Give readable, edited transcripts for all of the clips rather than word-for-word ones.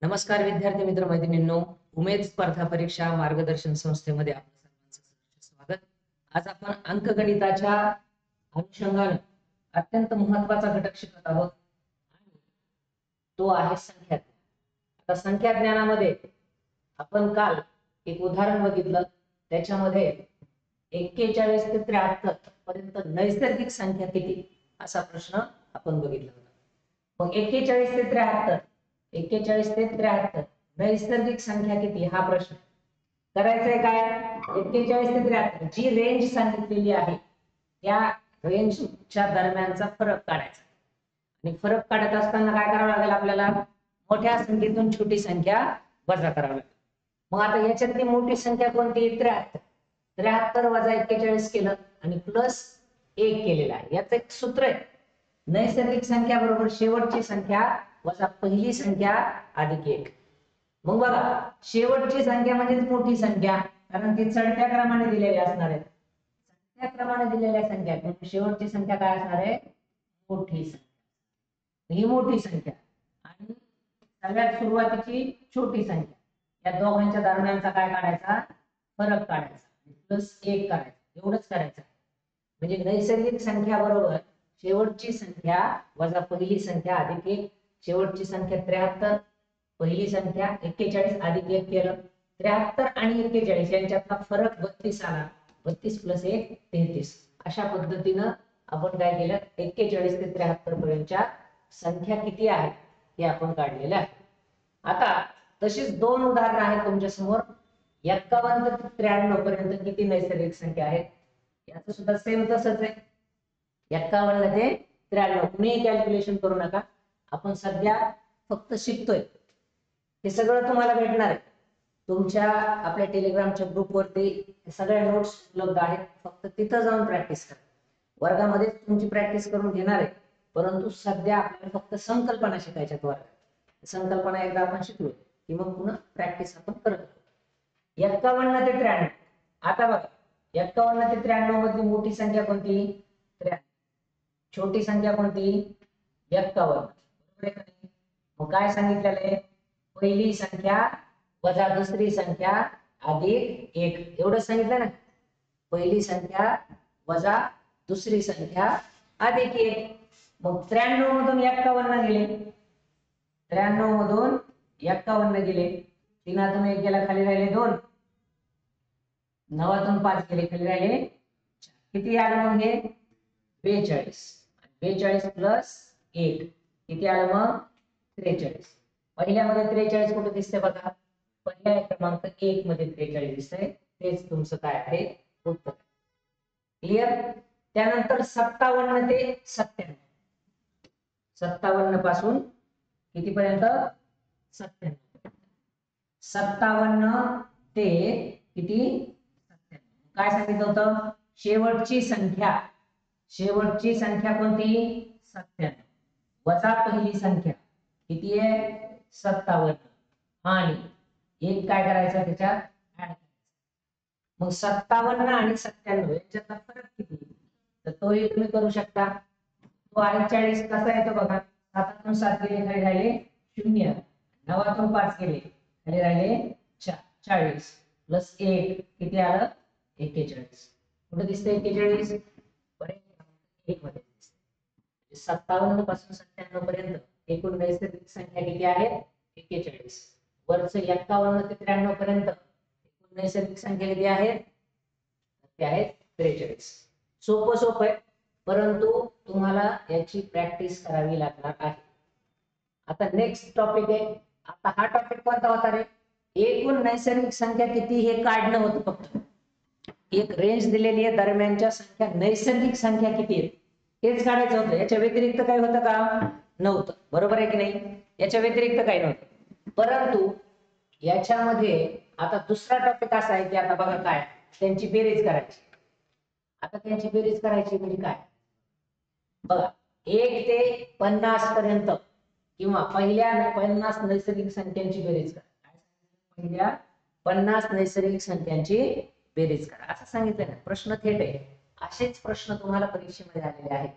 नमस्कार विद्यार्थी मित्र मैत्रिणींनो, उमेद स्पर्धा परीक्षा मार्गदर्शन संस्थेमध्ये आपलं सर्वांचं सहर्ष स्वागत. आज आपण अंकगणिताच्या अनुषंगाने अत्यंत महत्त्वाचा घटक शिकत आहोत. तो आहे संख्या. आता संख्या ज्ञानामध्ये आपण काल एक उदाहरण बघितलं. त्याच्यामध्ये 41 ते 73 पर्यंत नैसर्गिक संख्या किती असा प्रश्न आपण बघितला होता. मग 41 ते 73 नैसर्गिक संख्या किती हा प्रश्न करायचा काय. 41 ते 73 जी रेंज सांगितलेली आहे त्या रेंजच्या दरम्यानचा फरक काढायचा. आणि फरक काढत असताना काय करावं लागेल आपल्याला, मोठ्या संख्येतून छोटी संख्या वजा करावी लागेल. मग आता याच्यातली मोठी संख्या कोणती, 73 वजा 41 केलं आणि प्लस 1 केलेला आहे. याचं एक सूत्र आहे, नैसर्गिक संख्या बरोबर शेवटची संख्या वजा पहिली संख्या अधिक 1. मग बघा, शेवटची संख्या म्हणजे मोठी संख्या, कारण ती चढत्या क्रमाने दिलेली असणार आहे. चढत्या क्रमाने दिलेल्या संख्या शेवटची संख्या काय असणार आहे, मोठी संख्या. ही मोठी संख्या आणि सगळ्यात सुरुवातीची छोटी संख्या, या दोघांच्या दरम्यानचा काय काढायचा, फरक काढायचा, प्लस 1 करायचा. एवढंच करायचं. म्हणजे नैसर्गिक संख्या बरोबर शेवटची संख्या वजा पहिली संख्या अधिक 1. शेवटची संख्या 73, पहिली संख्या 41 अधिक 1 केलं. 73 आणि 41 यांच्यातला फरक 32 आला. 32 प्लस 1 33. अशा पद्धतीनं आपण काय केलं, 41 ते 73 पर्यंतच्या संख्या किती आहेत हे आपण काढलेलं आहे. आता तशीच दोन उदाहरणं आहेत तुमच्या समोर. 51 ते 93 पर्यंत किती नैसर्गिक संख्या आहेत, याचं सुद्धा सेम तसंच आहे. 51 ते 93 कुणी कॅल्क्युलेशन करू नका. आपण सध्या फक्त शिकतोय. हे सगळं तुम्हाला भेटणार आहे तुमच्या आपल्या टेलिग्रामच्या ग्रुपवरती. सगळ्या नोट्स उपलब्ध आहेत. फक्त तिथं जाऊन प्रॅक्टिस करा. वर्गामध्ये तुमची प्रॅक्टिस करून घेणार आहे, परंतु सध्या आपल्याला फक्त संकल्पना शिकायच्या वर्गात. संकल्पना एकदा आपण शिकलो की मग पुन्हा प्रॅक्टिस आपण करत राहू. 51 ते 93. आता बघा, 51 ते 93 मधली मोठी संख्या कोणती, 93. छोटी संख्या कोणती, 51. मग काय सांगितलेलं आहे, पहिली संख्या वजा दुसरी संख्या अधिक 1 एवढं सांगितलं ना. पहिली संख्या वजा दुसरी संख्या अधिक 1. मग 93 मधून 51 गेले, 93 मधून 51 गेले. 3तून 1 गेला, खाली राहिले 2. 9तून 5 गेले, खाली राहिले 4. किती आलं मग हे, 42. 42 प्लस 1 किती आलं मग, 43. पहिल्यामध्ये 43 कुठे दिसते बघा, पर्याय क्रमांक 1 मध्ये 43 दिसतंय. तेच तुमचं काय आहे, उत्तर. क्लिअर. त्यानंतर 57 ते 97. 57 पासून किती पर्यंत, 97. 57 ते किती, 97. काय सांगितलं होतं, शेवटची संख्या. शेवटची संख्या कोणती, 97 वजा पहिली संख्या किती आहे, 57. आणि एक काय करायचं त्याच्यात ऍड करायचं. मग 57 आणि 97 यांच्यातला फरक किती, तर तोही तुम्ही करू शकता. तो आहे 40. कसा येतो बघा, 7तून 7 गेले, खाली राहिले 0. 9तून 5 गेले, खाली राहिले 4. 40 प्लस 1 किती आलं, 41. कुठे दिसते 41, 1 मध्ये दिसते. 57 पासून 97 पर्यंत एकूण नैसर्गिक संख्या किती आहेत, 41. वरच 51 ते 93 पर्यंत एकूण नैसर्गिक संख्या किती आहेत, ते आहेत 43. सोपं आहे, परंतु तुम्हाला याची प्रॅक्टिस करावी लागणार आहे. आता नेक्स्ट टॉपिक आहे. आता हा टॉपिक कोणता होता रे, एकूण नैसर्गिक संख्या किती हे काढणं होतं. फक्त एक रेंज दिलेली आहे, दरम्यानच्या संख्या नैसर्गिक संख्या किती आहेत हेच काढायचं होतं. याच्या व्यतिरिक्त काही होतं का, नव्हतं. बरोबर आहे की नाही, याच्या व्यतिरिक्त काही नव्हतं. परंतु याच्यामध्ये आता दुसरा टॉपिक असा आहे की आता बघा काय, त्यांची बेरीज करायची. आता त्यांची बेरीज करायची म्हणजे काय बघा, 1 ते 50 पर्यंत किंवा पहिल्या 50 नैसर्गिक संख्यांची बेरीज करा. पहिल्या 50 नैसर्गिक संख्यांची बेरीज करा असं सांगितलं ना. प्रश्न थेट आहे. असेच प्रश्न तुम्हाला परीक्षेमध्ये आलेले आहेत.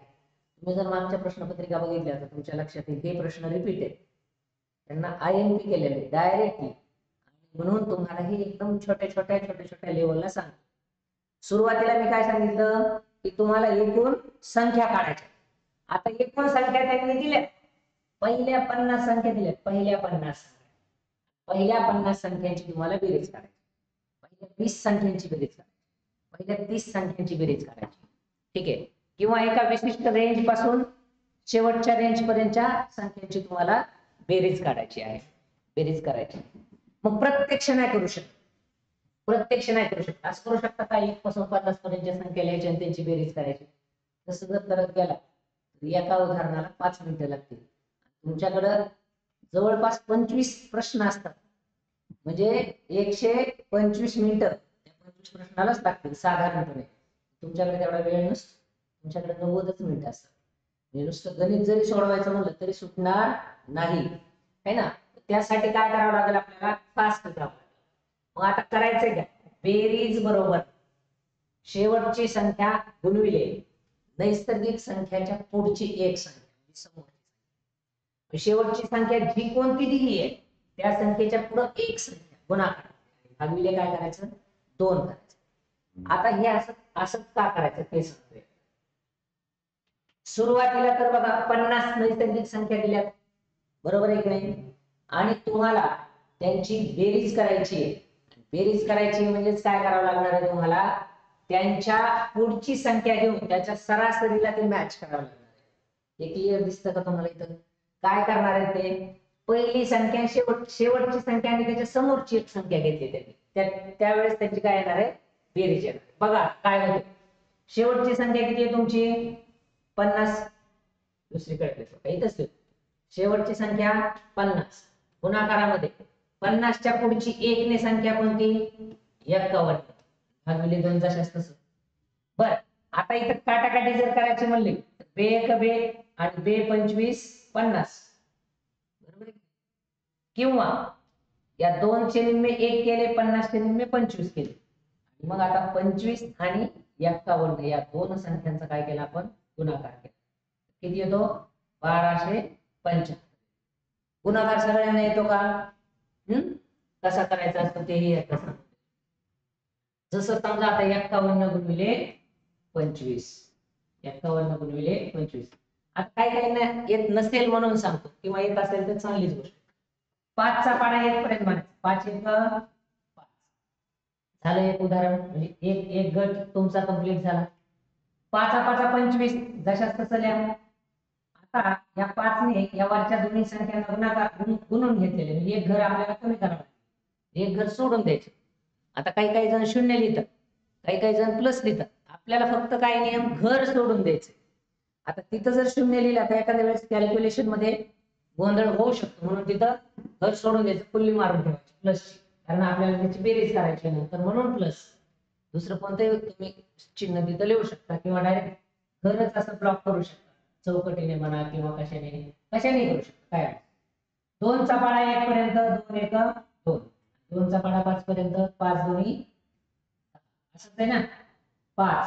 तुम्ही जर मागच्या प्रश्नपत्रिका बघितल्या तर तुमच्या लक्षात येईल हे प्रश्न रिपीट आहे. त्यांना IMP केलेले डायरेक्टली, म्हणून तुम्हाला हे एकदम छोट्या लेवलला सांग. सुरुवातीला मी काय सांगितलं की तुम्हाला एकूण संख्या काढायच्या. आता एकूण संख्या त्यांनी दिल्या, पहिल्या 50 संख्या दिल्या, पहिल्या 50 संख्यांची तुम्हाला बेरीज करायची, पहिल्या 20 संख्यांची बेरीज करायची, पहिल्या 30 संख्यांची बेरीज करायची. ठीक आहे, किंवा एका विशिष्ट रेंज पासून शेवटच्या रेंज पर्यंतच्या संख्यांची तुम्हाला बेरीज काढायची आहे, बेरीज करायची. मग प्रत्यक्ष नाही करू शकत, असं करू शकता का 1 पासून 50 पर्यंतच्या संख्या लिहायची आणि त्यांची बेरीज करायची. तसं जर करत गेला तर एका उदाहरणाला 5 मिनिटं लागतील. तुमच्याकडे जवळपास 25 प्रश्न असतात, म्हणजे 125 मिनिटं त्या 25 प्रश्नालाच लागतील साधारणपणे. तुमच्याकडे तेवढा वेळ नसतो, तुमच्याकडे 90च मिनिटं असतात. म्हणजे नुसतं गणित जरी सोडवायचं म्हणलं तरी सुटणार नाही, है ना. त्यासाठी काय करावं लागेल आपल्याला, फास्ट करावं. मग आता करायचंय काय, बेरीज बरोबर शेवटची संख्या गुणविले नैसर्गिक संख्याच्या पुढची एक संख्या, शेवटची संख्या जी कोणती दिली आहे त्या संख्येच्या पुढे एक संख्या गुणाकार भागिले काय करायचं, 2 करायचं. आता हे असं का करायचं ते सांगतोय. सुरुवातीला तर बघा 50 नैसर्गिक संख्या दिल्या, बरोबर आहे की नाही, आणि तुम्हाला त्यांची बेरीज करायची आहे. बेरीज करायची म्हणजेच काय करावं लागणार आहे तुम्हाला, त्यांच्या पुढची संख्या घेऊन त्याच्या सरासरीला ते मॅच करावं लागणार आहे. हे क्लिअर दिसतं का तुम्हाला इथं? काय करणार आहे ते, पहिली संख्या शेवटची संख्या आणि त्याच्या समोरची एक संख्या घेतली त्यांनी, त्यावेळेस त्याची काय येणार आहे, बेरीज येणार. बघा काय होते, शेवटची संख्या किती आहे तुमची 50, दुसरीकडे इथंच शेवटची संख्या 50 गुणाकारामध्ये 50 च्या पुढची एक ने संख्या कोणती, 51 भागिले 2 जशास तसं. बर, आता इथं काटाकाटी जर करायची म्हणली तर बे एक बे आणि बे 25 50, बरोबर. किंवा या 2 चे निम्मे 1 केले, 50 चे निम्मे 25 केले. मग आता 25 आणि 51 या दोन संख्यांचा काय केला आपण, गुणाकार केला. किती येतो, 1275. गुणाकार सगळ्यांना येतो का, कसा करायचा असतो तेही कसं. जसं समजा आता 51 गुणिले 25, 51 गुणिले 25. आता काय काय येत नसेल म्हणून सांगतो, किंवा येत असेल तर चांगलीच गोष्ट. 5 चा पाडा 1 पर्यंत म्हणायचं, 5 1 5 झालं एक उदाहरण, म्हणजे एक गट तुमचा कंप्लीट झाला. 5 5 25 जशाच तसं लिहा. आता या 5 ने या वरच्या दोन्ही संख्यांना गुणाकार गुणून घेतलेले, म्हणजे एक घर आपल्याला कमी करावं, एक घर सोडून द्यायचं. आता काही जण शून्य लिहितात, काही जण प्लस लिहितात. आपल्याला फक्त काय नियम, घर सोडून द्यायचं. आता तिथं जर शून्य लिहिला तर एखाद्या वेळेस कॅल्क्युलेशन मध्ये गोंधळ होऊ शकतो, म्हणून तिथं घर सोडून द्यायचं, फुल्ली मारून ठेवायची प्लसची, कारण आपल्याला त्याची बेरीज करायची नंतर, म्हणून प्लस. दुसरं कोणतंही तुम्ही चिन्ह तिथं लिहू शकता, किंवा डायरेक्ट घरच असं ब्लॉक करू शकता, चौकटीने म्हणा किंवा कशाने करू शकता. काय 2 चा पाडा 1 पर्यंत 2 1 2, 2 चा पाडा 5 पर्यंत 5 दोन्ही असंच आहे ना, 5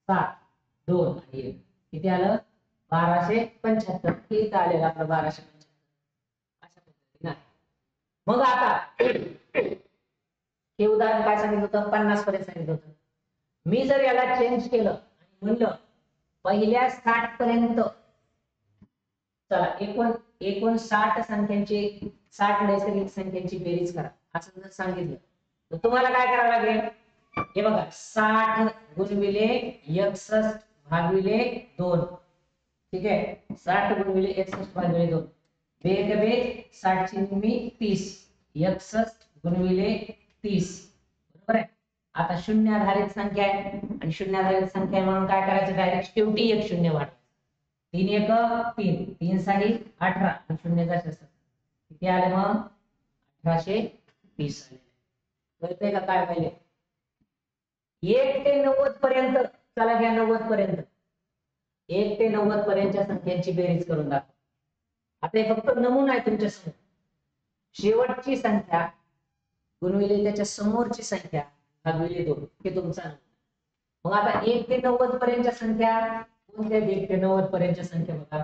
7 2 आणि 1 किती आलं, 1275. किती आलेलं आपलं 1275. अशा पद्धतीने. मग आता हे उदाहरण काय सांगितलं होतं, 50 पर्यंत सांगितलं होतं. मी जर याला चेंज केलं आणि म्हणलं पहिल्या 60 पर्यंत, चला एकूण 60 संख्यांची 60 नैसर्गिक संख्यांची बेरीज करा असं जर सांगितलं तर तुम्हाला काय करावं लागेल, हे बघा 60 गुणिले 61 भागिले 2. ठीक आहे, 60 गुणिले 61 भागिले 2, बेग बे 60 ची निम्मी 30, 61 गुणिले 30, बरोबर आहे. आता शून्याधारित संख्या आहे, आणि शून्याधारित संख्या म्हणून काय करायचं, डायरेक्ट शेवटी एक शून्य वाढवायचं. 3 1 3, 3 6 18 आणि शून्याचा शस्त्र किती आले, मग 1830 आले. कळतंय का काय पाहिजे, 1 ते 90 पर्यंत. चला घ्या 90 पर्यंत, 1 ते 90 पर्यंतच्या संख्यांची बेरीज करून दाखवा. आता हे फक्त नमुना आहे तुमच्या समोर. शेवटची संख्या गुणविले त्याच्या समोरची संख्या भागिले 2, हे तुमचा नमुना. मग आता 1 ते 90 पर्यंतच्या संख्या कोणत्या, 1 ते 90 पर्यंतच्या संख्या बघा.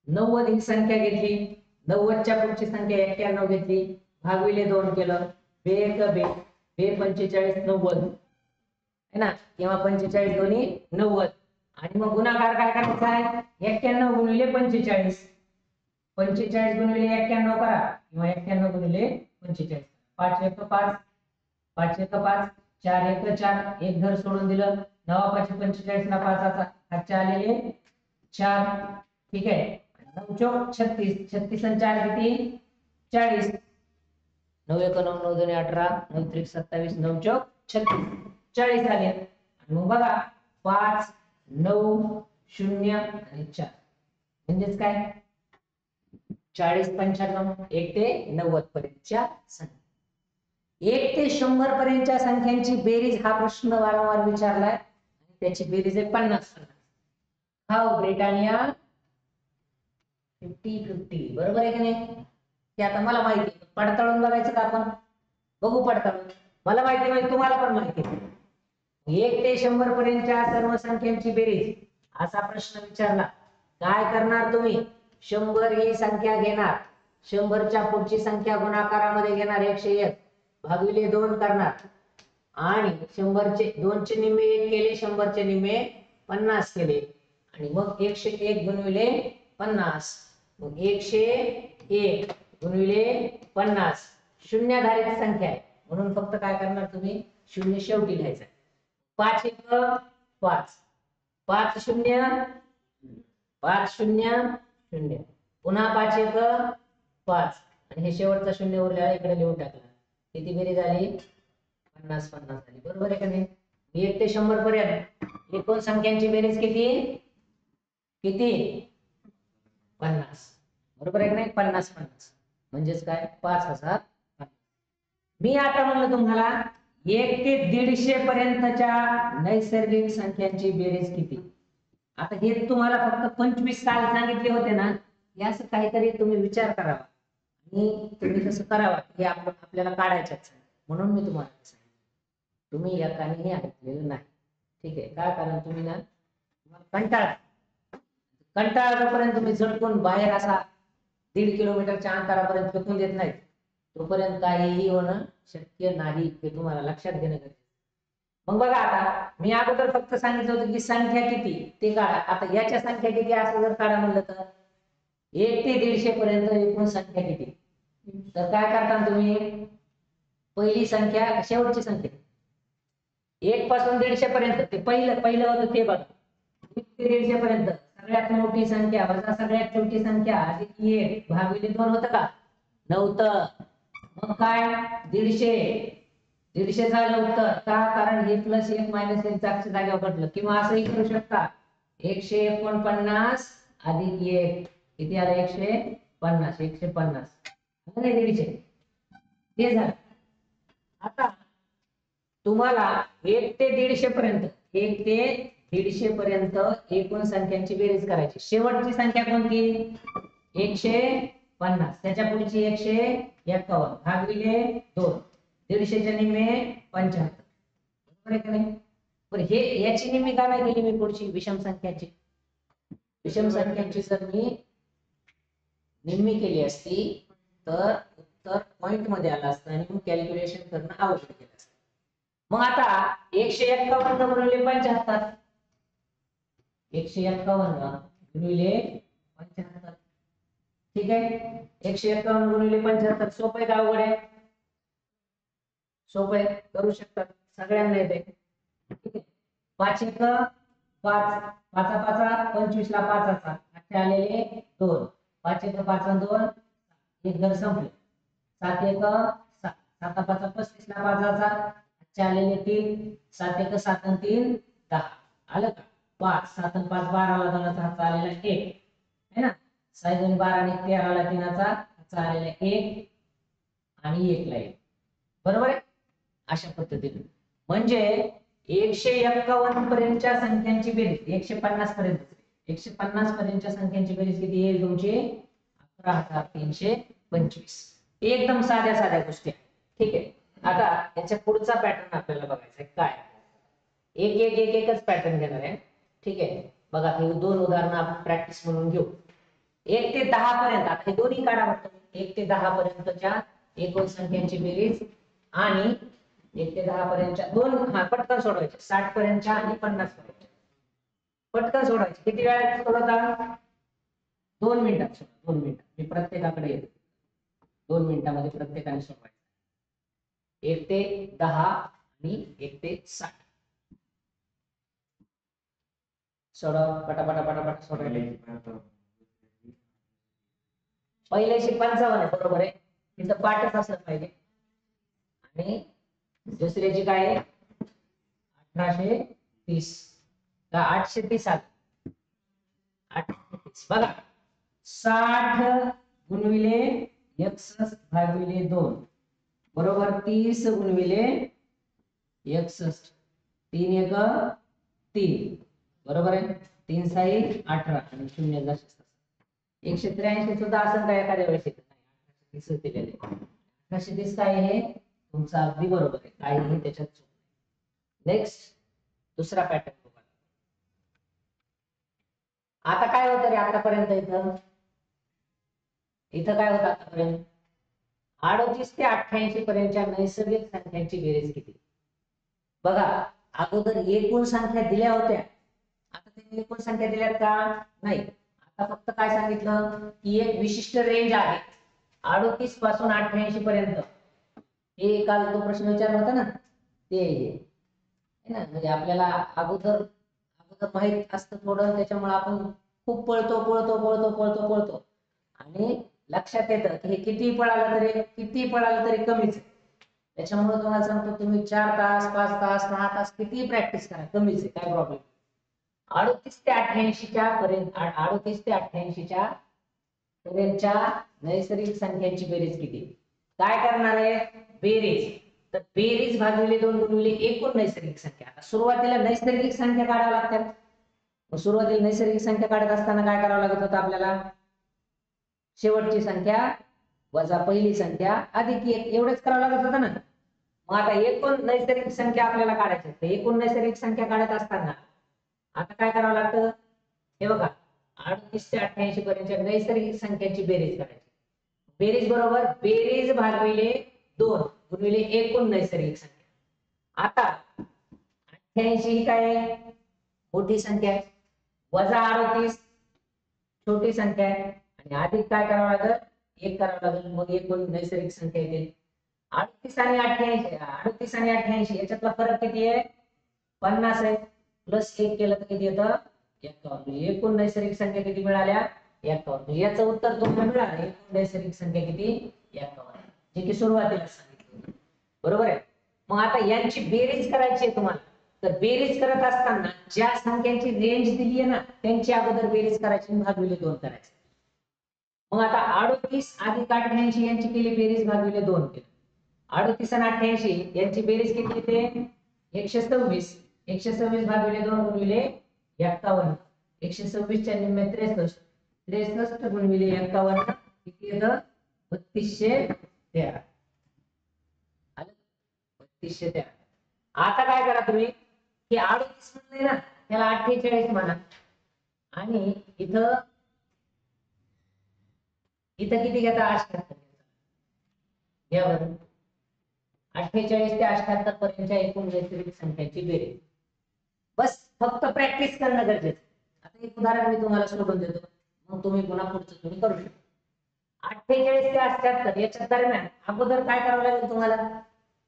90 ही संख्या घेतली, 90च्या पुढची संख्या 91 घेतली, भागविले 2 केलं, बे एक बे, बे 45 90 है ना, किंवा 45 दोन्ही 90. आणि मग गुणाकार काय करायचा आहे, 91 गुणिले 45, 45 गुणिले 91 करा किंवा 91 गुणिले 45. 5 एक 5, 5 एक 5, 4 एक 4, एक घर सोडून दिलं, 9 5 45 ना 5चा हातच्या आलेले 4. ठीक आहे, 9 चौक 36, 36 आणि 4 किती 40, 9 एक 9 9 2 18, 9 त्रिक 27, 9 चौक 36, 40 आले. आणि मग बघा 5 9 0 आणि 4 म्हणजेच काय 40 95 1 ते 90 पर्यंतच्या संख्या. 1 ते 100 पर्यंतच्या संख्यांची बेरीज हा प्रश्न वारंवार विचारलाय. त्याची बेरीज आहे 50. हाऊ ब्रिटानिया 50-50 बरोबर आहे की नाही. ते आता मला माहिती आहे, पडताळून बघायचं का आपण, बघू पडताळून. मला माहिती नाही, तुम्हाला पण माहिती आहे. 1 ते 100 पर्यंतच्या सर्व संख्यांची बेरीज असा प्रश्न विचारला. काय करणार तुम्ही, 100 ही संख्या घेणार, 100च्या पुढची संख्या गुणाकारामध्ये घेणार 101, भागिले 2 करणार आणि 100चे 2 चे निम्मे 1 केले, 100चे निम्मे 50 केले आणि मग 101 गुणिले 50, मग 101 गुणिले 50 शून्याधारित संख्या आहे म्हणून फक्त काय करणार तुम्ही, शून्य शेवटी लिहायचं. 5 1 5, 5 0 5 0 0, पुन्हा 5 1 5 आणि हे शेवटचा शून्य उरलेला इकडे लिहून टाकला. किती बेरीज झाली 50 50 झाली, बरोबर आहे का नाही. 1 ते 100 पर्यंत एकूण संख्यांची बेरीज किती किती 50, बरोबर आहे का नाही. 50 50 म्हणजेच काय 5000. मी आता म्हणलं तुम्हाला 1 ते 150 पर्यंतच्या नैसर्गिक संख्यांची बेरीज किती. आता हे तुम्हाला फक्त 25 काल सांगितले होते ना, याचं काहीतरी तुम्ही विचार करावा आणि तुम्ही कसं करावा हे आपल्याला काढायचंच आहे. म्हणून मी तुम्हाला सांगितलं, तुम्ही एकानेही ऐकलेलं नाही. ठीक आहे, काय कारण तुम्ही ना कंटाळापर्यंत तुम्ही झटकून बाहेर असा 1.5 किलोमीटरच्या अंतरापर्यंत फेकून देत नाहीत, तोपर्यंत काहीही होणं शक्य नाही, हे तुम्हाला लक्षात घेणं गरजेचं. मग बघा आता मी अगोदर फक्त सांगितलं होतं की संख्या किती ते काढा. आता याच्या संख्या किती असं जर काढा म्हणलं तर 1 ते 150 पर्यंत एकूण संख्या किती. तर काय करता तुम्ही, पहिली संख्या शेवटची संख्या 1 पासून 150 पर्यंत, ते पहिलं होतं ते बघा. 1 ते 150 पर्यंत सगळ्यात मोठी संख्या वजा सगळ्यात छोटी संख्या अधिक 1 भागिले 2 होतं का, नव्हतं. मग काय 150 झालं उत्तर का, कारण हे प्लस 1 मायनस 1 चा जागेवर घडलं. किंवा असंही करू शकता 149 अधिक 1 किती आलं 150, 150 नाही 150 ते झालं. आता तुम्हाला 1 ते 150 पर्यंत 1 ते 150 पर्यंत एकूण संख्यांची बेरीज करायची. शेवटची संख्या कोणती 150, त्याच्या पुढची 151 भागिले 2, 150च्या निम्मे 75, बरोबर आहे का नाही. बरं हे याची निम्मी काय नाही केली मी, पुढची विषम संख्याची जर मी निम्मी केली असती तर उत्तर पॉइंट मध्ये आलं असतं आणि मग कॅल्क्युलेशन करणं आवश्यक केलं असतं. मग आता 151 गुणिले 75, 151 गुणिले 75, ठीक आहे. 151 गुणिले 75 सोपं आहे का अवघड आहे, सोपं आहे, करू शकतात सगळ्यांना येते. ठीक आहे, 5 1 5, 5 5 25 ला 5चा असे आलेले 2, 5 1 5 2 एक घर संपले. 7 1 7, 7 5 35 ला 5चा असे आलेले 3, 7 1 7 आणि 3 10 आलं का. 5 7 आणि 5 12 ला 2चा हातचा आलेला 1 है ना. 6 2 12 आणि 13 ला 3चा हातचा आलेला 1 आणि 1 ला 1, बरोबर आहे. अशा पद्धतीने म्हणजे 151 पर्यंतच्या संख्यांची बेरीज 150 पर्यंत 150 पर्यंतच्या संख्यांची बेरीज किती येईल तुमची 11325. एकदम साध्या गोष्टी. ठीक आहे, आता याच्या पुढचा पॅटर्न आपल्याला बघायचा आहे काय. एकच पॅटर्न घेणार आहे. ठीक आहे, बघा हे 2 उदाहरणं आपण प्रॅक्टिस म्हणून घेऊ. 1 ते 10 पर्यंत, आता हे दोन्ही काढा बघतो. 1 ते 10 पर्यंतच्या एकूण संख्यांची बेरीज आणि 1 ते 10 पर्यंतच्या दोन, हा पटकन सोडवायचे, 60 पर्यंतच्या आणि 50 पर्यंतच्या पटकन सोडवायचे. किती वेळात सोडवता? 2 मिनिटात सोडवा, 2 मिनिटात. मी प्रत्येकाकडे येतो, 2 मिनिटामध्ये प्रत्येकाने सोडवायचं. 1 ते 10 आणि 1 ते 60 सोडव, पटापटा पटापट सोडवा. पहिल्याशी 55 आहे, बरोबर आहे, तिथं पाठच असलं पाहिजे. आणि दुसऱ्याची काय आहे? 1830 का 830 आलं? 830. बघा, 60 गुणविले 61 भागिले 2 बरोबर 30 गुणविले 61. 3 1 3 बरोबर आहे. 3 6 18 आणि 0 जा 183 सुद्धा असं काय एखाद्या वेळेस येत नाही. 1830 दिलेले 1830 काय आहे तुमचा, अगदी बरोबर आहे, काहीही त्याच्यात चूक नाही. नेक्स्ट दुसरा पॅटर्न बघा. आता काय होतं रे आतापर्यंत? इथं काय होतं आतापर्यंत? 38 ते 88 पर्यंतच्या नैसर्गिक संख्यांची बेरीज किती? बघा, अगोदर एकूण संख्या दिल्या होत्या, आता त्यांनी एकूण संख्या दिल्यात का? नाही. आता फक्त काय सांगितलं की एक विशिष्ट रेंज आहे 38 पासून 88 पर्यंत. हे काल तो प्रश्न विचारला होता ना, ते आहे ना, म्हणजे आपल्याला अगोदर अगोदर माहित असतं थोडं, त्याच्यामुळे आपण खूप पळतो पळतो पळतो पळतो पळतो आणि लक्षात येतं की हे किती पळालं तरी कमीच आहे. त्याच्यामुळे तुम्हाला सांगतो, तुम्ही 4 तास 5 तास 6 तास किती प्रॅक्टिस करा, कमीच आहे, काय प्रॉब्लेम. 38 ते 88च्या पर्यंत, 38 ते 88च्या पर्यंतच्या नैसर्गिक संख्यांची बेरीज किती? काय करणार आहे? बेरीज. तर बेरीज भागिले 2 गुणिले एकूण नैसर्गिक संख्या. आता सुरुवातीला नैसर्गिक संख्या काढाव्या लागतात. सुरुवातीला नैसर्गिक संख्या काढत असताना काय करावं लागत होतं आपल्याला? शेवटची संख्या वजा पहिली संख्या अधिक 1 एवढंच करावं लागत होतं ना. मग आता एकूण नैसर्गिक संख्या आपल्याला काढायची आहे. एकूण नैसर्गिक संख्या काढत असताना आता काय करावं लागतं? हे बघा, 38 ते 88 पर्यंतच्या नैसर्गिक संख्यांची बेरीज करायची. बेरीज बरोबर बेरीज भागिले 2 गुणिले एकूण नैसर्गिक संख्या. आता 88 ही काय आहे? मोठी संख्या आहे, वजा 38 छोटी संख्या आहे, आणि अधिक काय करावं लागेल? 1 करावं लागेल. मग एकूण नैसर्गिक संख्या येते 38 आणि 88. 38 आणि 88 याच्यातला फरक किती आहे? 50 आहे. प्लस 1 केलं तर किती येतं? 51. एकूण नैसर्गिक संख्या किती मिळाल्या? 51. याचं उत्तर तुम्हाला मिळालं. एकूण नैसर्गिक संख्या किती? 51, जे की सुरुवातीला सांगितलं, बरोबर आहे. मग आता यांची बेरीज करायची आहे तुम्हाला. तर बेरीज करत असताना ज्या संख्यांची रेंज दिली आहे ना, त्यांची अगोदर बेरीज करायची, भागिले 2 करायचं. मग आता 38 अधिक 88 यांची केली बेरीज, भागिले 2 केलं. 38 आणि 88 यांची बेरीज किती येते? 126. 126 भागिले 2 गुणिले 51. 126 च्या निम्मे 63. 63 गुणिले 51 किती येतं? 3213. 3213. आता काय करा तुम्ही, हे 38 म्हणले ना, त्याला 48 म्हणा, आणि इथं इथं किती घेता? 78 घ्या बरं. 48 ते 78 पर्यंतच्या एकूण नैसर्गिक संख्यांची बेरीज. बस फक्त प्रॅक्टिस करणं गरजेचं. आता एक उदाहरण मी तुम्हाला सोडून देतो, मग तुम्ही पुन्हा पुढचं तुम्ही करू शकता. 48 ते 78 याच्या दरम्यान अगोदर काय करावं लागेल तुम्हाला?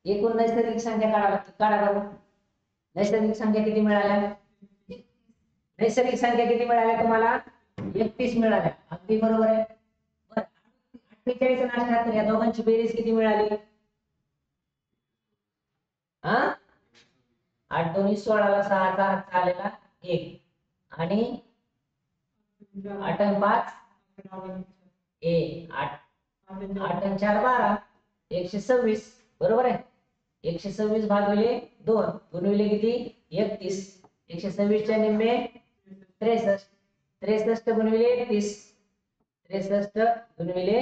एकूण नैसर्गिक संख्या काढावी लागते. काढा बरं. नैसर्गिक संख्या किती मिळाल्या? नैसर्गिक संख्या किती मिळाल्या तुम्हाला? 31 मिळाल्या. अगदी बरोबर आहे. 48 आणि 78 या दोघांची बेरीज किती मिळाली? 8 2 16 ला 6 चा हातचा आलेला 1, आणि 8 आणि 5 8 आणि 4 12 126, बरोबर आहे. 126 भागिले 2 गुणिले किती? 31. 126 च्या निम्मे 63. 63 गुणिले 31. 63 गुणिले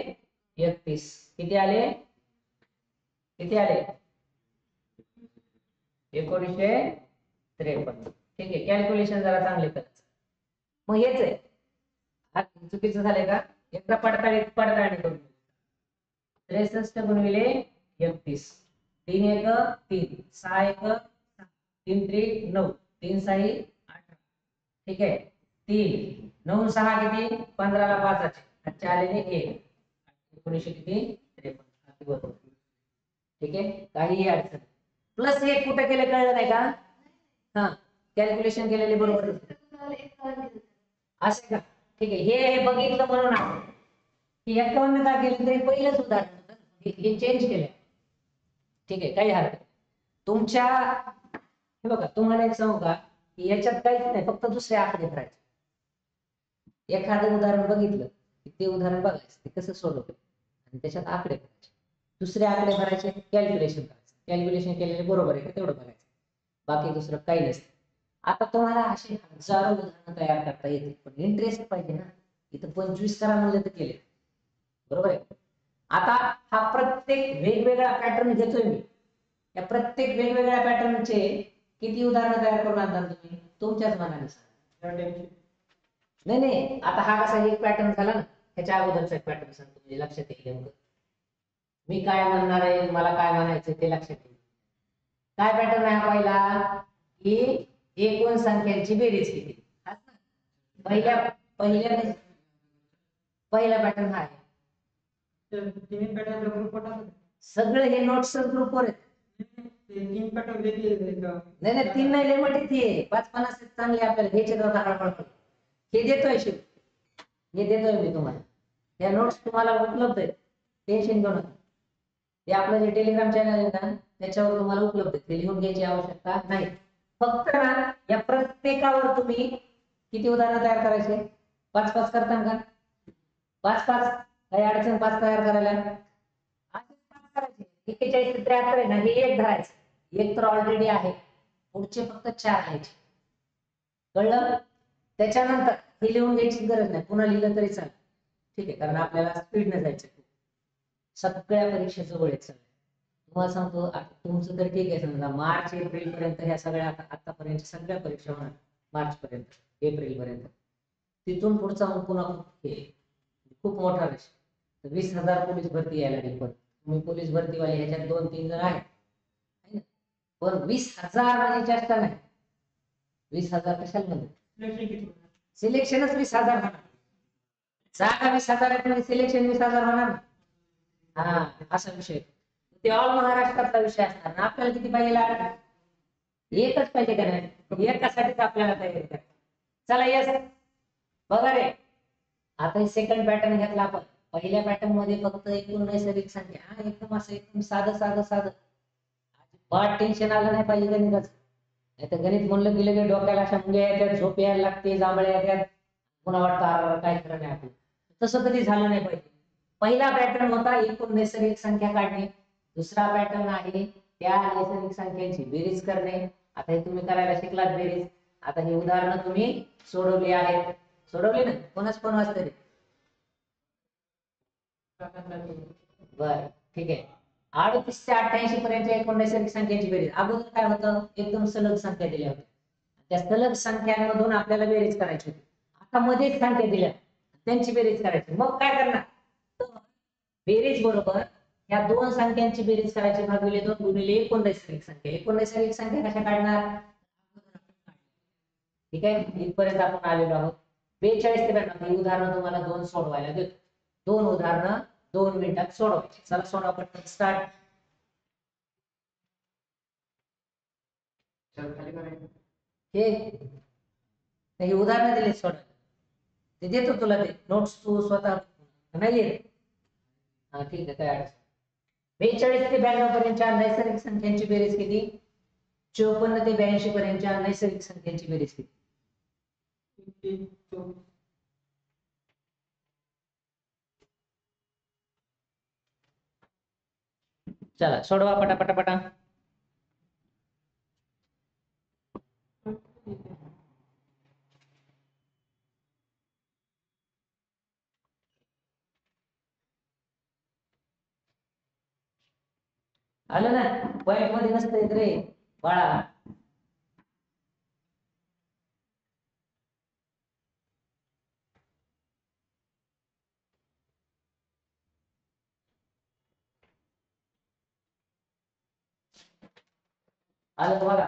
31 किती आले? किती आले? 1953. ठीक आहे, कॅल्क्युलेशन जरा चांगले करायचं. मग हेच आहे, चुकीचं झालंय का? एकदा पडताळणी करून 63 गुणिले 31, 3 एक 3, 6 एक 3 त्रिक 9, 3 6 18. ठीक आहे, 3 9 6 किती? 15 ला 5 चे आलेले 1, 19 किती? 53. बरोबर. ठीक आहे, काहीही अडचण. प्लस 1 कुठे केलं कळलं नाही का? हा, कॅल्क्युलेशन केलेले बरोबर असं का? ठीक आहे, हे बघितलं म्हणून आपण की 51 का केलं तरी पहिलंच उदाहरण होतं, हे चेंज केलं. ठीक आहे, काही हरकत नाही. तुमच्या हे बघा, तुम्हाला एक सांगू का की याच्यात काहीच नाही, फक्त दुसरे आकडे भरायचे. एखादं उदाहरण बघितलं की ते उदाहरण बघायचं ते कसं सोडवलं आणि त्याच्यात आकडे भरायचे, दुसरे आकडे भरायचे, कॅल्क्युलेशन करायचं, कॅल्क्युलेशन केलेले बरोबर आहे का तेवढं बघायचं, बाकी दुसरं काही नसतं. आता तुम्हाला असे हजारो उदाहरणं तयार करता येते, पण इंटरेस्ट पाहिजे ना. इथं 25 करा म्हणलं तर केले, बरोबर आहे. आता हा प्रत्येक वेगवेगळा पॅटर्न घेतोय मी, या प्रत्येक वेगवेगळ्या पॅटर्नचे किती उदाहरणं तयार करून आणणार तुम्ही तुमच्याच मनानुसार. नाही नाही, आता हा कसा एक पॅटर्न झाला ना, ह्याच्या अगोदरचा एक पॅटर्न सांगतो म्हणजे लक्षात येईल नेमकं मी काय म्हणणार आहे, मला काय म्हणायचं ते लक्षात येईल. काय पॅटर्न आहे पहिला की एकूण संख्यांची बेरीज किती. पहिल्या पहिल्या पहिला पॅटर्न हा आहे. सगळे हे नोट्स ग्रुपवर आहेत. नाही नाही, 3 नाही लय मोठी ती 5-50 चांगले आपल्याला घ्यायचे तर हे देतोय शिव, हे देतोय मी तुम्हाला, या नोट्स तुम्हाला उपलब्ध आहेत, टेन्शन घेऊ नका. ते आपलं जे टेलिग्राम चॅनल आहे ना त्याच्यावर तुम्हाला उपलब्ध आहे, ते लिहून घ्यायची आवश्यकता नाही. फक्त ना या प्रत्येकावर तुम्ही किती उदाहरणं तयार करायचे? 5-5 करता का? 5-5 काही अडचण 5 तयार करायला? असे 5 करायचे. 41 ते 73 आहे ना, हे एक धरायचं, एक तर ऑलरेडी आहे, पुढचे फक्त 4 घ्यायचे. कळलं? त्याच्यानंतर हे लिहून घ्यायची गरज नाही, पुन्हा लिहिलं तरी चालेल. ठीक आहे, कारण आपल्याला स्पीडने जायचं. सगळ्या परीक्षा जवळ आहेत सगळ्या. तुम्हाला सांगतो तुमचं तर ठीक आहे, समजा मार्च एप्रिल पर्यंत ह्या सगळ्या आतापर्यंत सगळ्या परीक्षा होणार, मार्च पर्यंत एप्रिल पर्यंत. तिथून पुढचा पुन्हा खूप मोठा रेष. 20,000 पोलीस भरती यायला लागली, पण तुम्ही पोलीस भरतीवाले ह्याच्यात 2-3 जण आहेत, पण 20,000 म्हणजे चेष्टा नाही. 20,000 कशाला म्हणतो? सिलेक्शनच 20,000 होणार, जागा 20,000 आहेत म्हणजे सिलेक्शन 20,000 होणार. हा, असा विषय ते ऑल महाराष्ट्रातला विषय असणार ना. आपल्याला किती पाहिजे? एकच पाहिजे का नाही? एकासाठीच आपल्याला तयारी करायची. चला यस, बघा रे, आता हे सेकंड पॅटर्न घेतला आपण. पहिल्या पॅटर्न मध्ये फक्त एकूण नैसर्गिक संख्या, एकदम असं एकदम साधं साधं साधं, अजिबात टेन्शन आलं नाही पाहिजे गणिताचं. नाही तर गणित म्हणलं गेलं की डोक्याला अशा मुंग्या येतात, झोप यायला लागते, जांभळ्या येतात, पुन्हा वाटतं काय खरं नाही आपलं. तसं कधी झालं नाही पाहिजे. पहिला पॅटर्न होता एकूण नैसर्गिक संख्या काढणे, दुसरा पॅटर्न आहे त्या नैसर्गिक संख्यांची बेरीज करणे. आता हे तुम्ही करायला शिकलात बेरीज. आता ही उदाहरणं तुम्ही सोडवली आहेत, सोडवली ना? कोणाच पण वाचतंय? बर, ठीक आहे. 38 ते 88 पर्यंत एकूण नैसर्गिक संख्यांची बेरीज. अगोदर काय होतं, एकदम सलग संख्या दिल्या होत्या, त्या सलग संख्यांमधून आपल्याला बेरीज करायची होती. आता मध्येच संख्या दिल्या, त्यांची बेरीज करायची. मग काय करणार? बेरीज बरोबर या दोन संख्यांची बेरीज करायची, भागिले 2 गुणिले एकूण नैसर्गिक संख्या. एकूण नैसर्गिक संख्या कशा काढणार? ठीक आहे, इथपर्यंत आपण आलेलो आहोत. 42 ते 92 ही उदाहरणं तुम्हाला 2 सोडवायला देतो. 2 उदाहरणं 2 मिनिटात सोडवायची. चला सोडवा पटकन, स्टार्ट. हे उदाहरणं दिले सोडवायला, ते देतो तुला, ते नोट्स तू स्वतः नाही येत. हा ठीक आहे, काय अडचण. 42 ते 92 पर्यंतच्या नैसर्गिक संख्यांची बेरीज किती? 54 ते 82 पर्यंतच्या नैसर्गिक संख्यांची बेरीज किती? चला सोडवा पटापटा. आलं ना? पॉइंट मध्ये नसतं येत रे बाळा. आलं का बघा,